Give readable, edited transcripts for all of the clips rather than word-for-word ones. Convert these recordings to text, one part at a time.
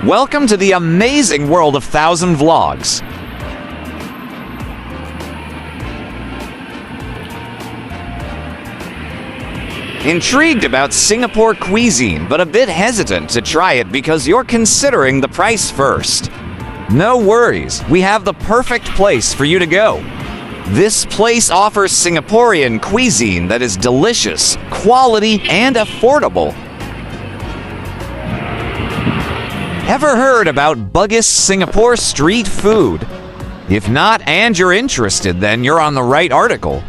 Welcome to the amazing world of 1,000 Vlogs. Intrigued about Singapore cuisine, but a bit hesitant to try it because you're considering the price first? No worries, we have the perfect place for you to go. This place offers Singaporean cuisine that is delicious, quality, and affordable. Ever heard about Bugis Singapore street food? If not, and you're interested, then you're on the right article.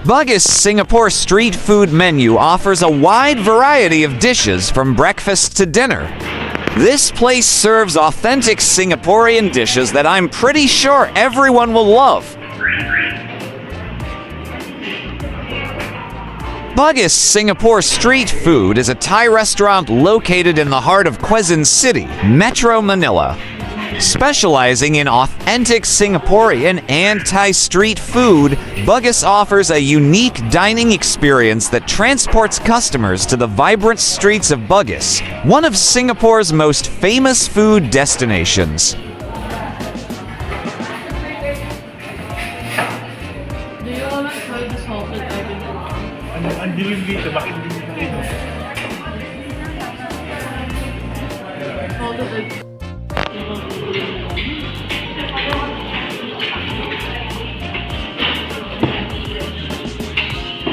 Bugis Singapore street food menu offers a wide variety of dishes from breakfast to dinner. This place serves authentic Singaporean dishes that I'm pretty sure everyone will love. Bugis Singapore Street Food is a Thai restaurant located in the heart of Quezon City, Metro Manila. Specializing in authentic Singaporean and Thai street food, Bugis offers a unique dining experience that transports customers to the vibrant streets of Bugis, one of Singapore's most famous food destinations. Do you want to try the salted egg? Ang dilim dito, bakit dilim dito? Salted egg.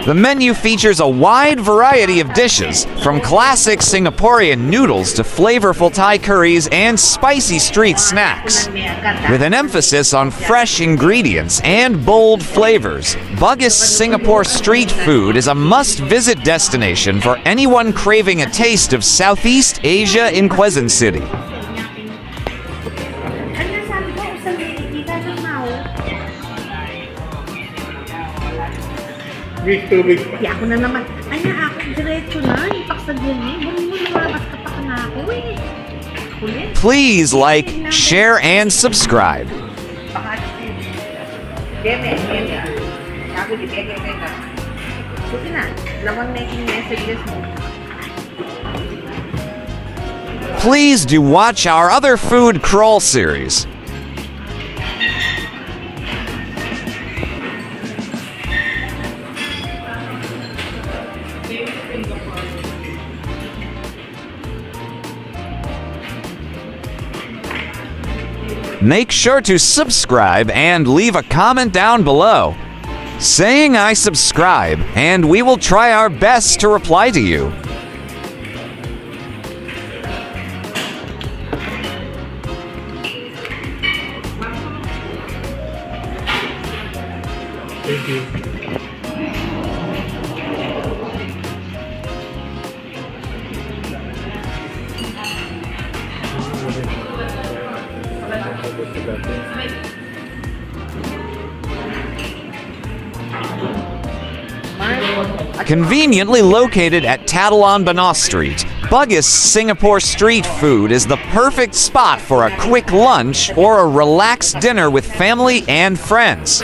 The menu features a wide variety of dishes, from classic Singaporean noodles to flavorful Thai curries and spicy street snacks. With an emphasis on fresh ingredients and bold flavors, Bugis Singapore street food is a must-visit destination for anyone craving a taste of Southeast Asia in Quezon City. Tubig. Kaya ako na naman. Anya, ako diretso na. Yung paksagyan niya. Bumi mo lumabas ka pa na ako eh. Kulit. Please like, share, and subscribe. Sige na. Lamang making messages mo. Please do watch our other food crawl series. Make sure to subscribe and leave a comment down below, saying I subscribe, and we will try our best to reply to you. Thank you. Conveniently located at Tatalon Banawe Street, Bugis Singapore street food is the perfect spot for a quick lunch or a relaxed dinner with family and friends.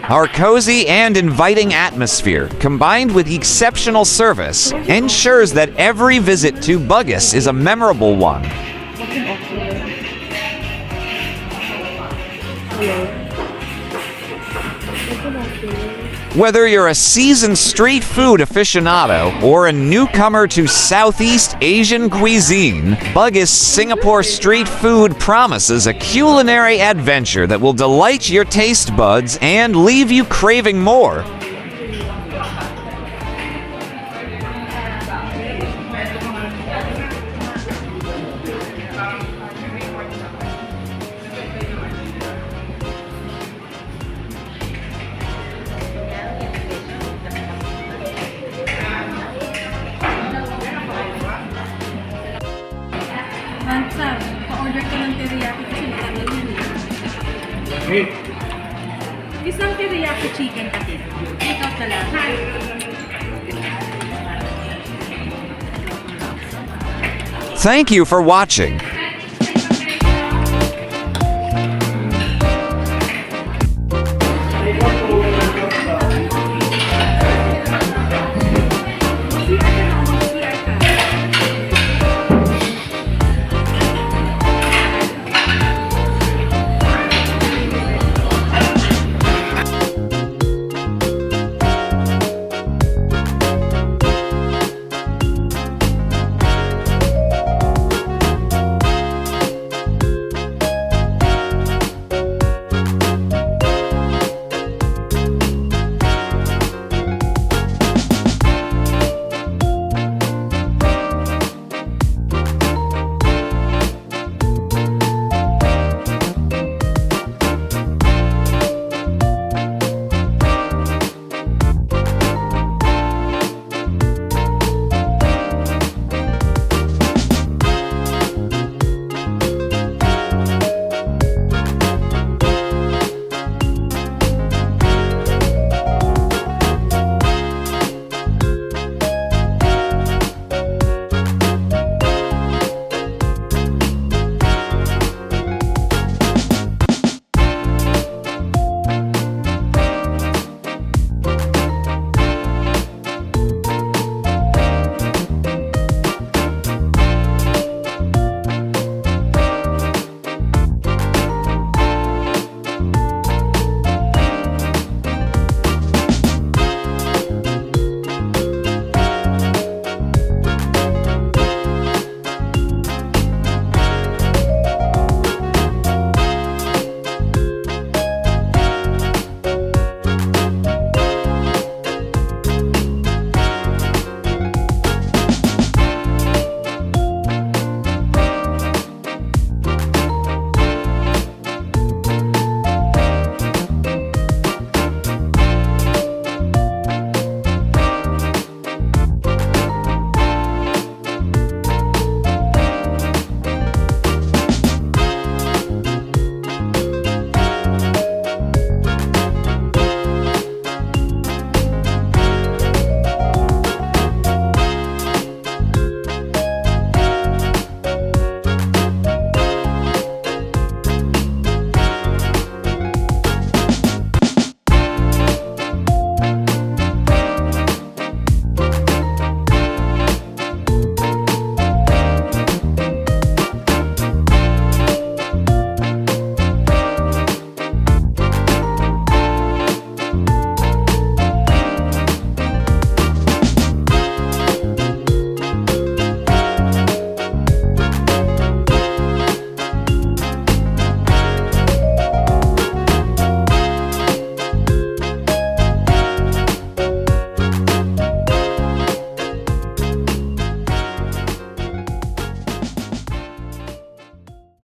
Our cozy and inviting atmosphere, combined with exceptional service, ensures that every visit to Bugis is a memorable one. Whether you're a seasoned street food aficionado or a newcomer to Southeast Asian cuisine, Bugis Singapore street food promises a culinary adventure that will delight your taste buds and leave you craving more. Sir, pa-order ko ng teriyaki kasi nakakalimutan. Hey. Isang teriyaki chicken kasi. Take out na lang. Thank you for watching.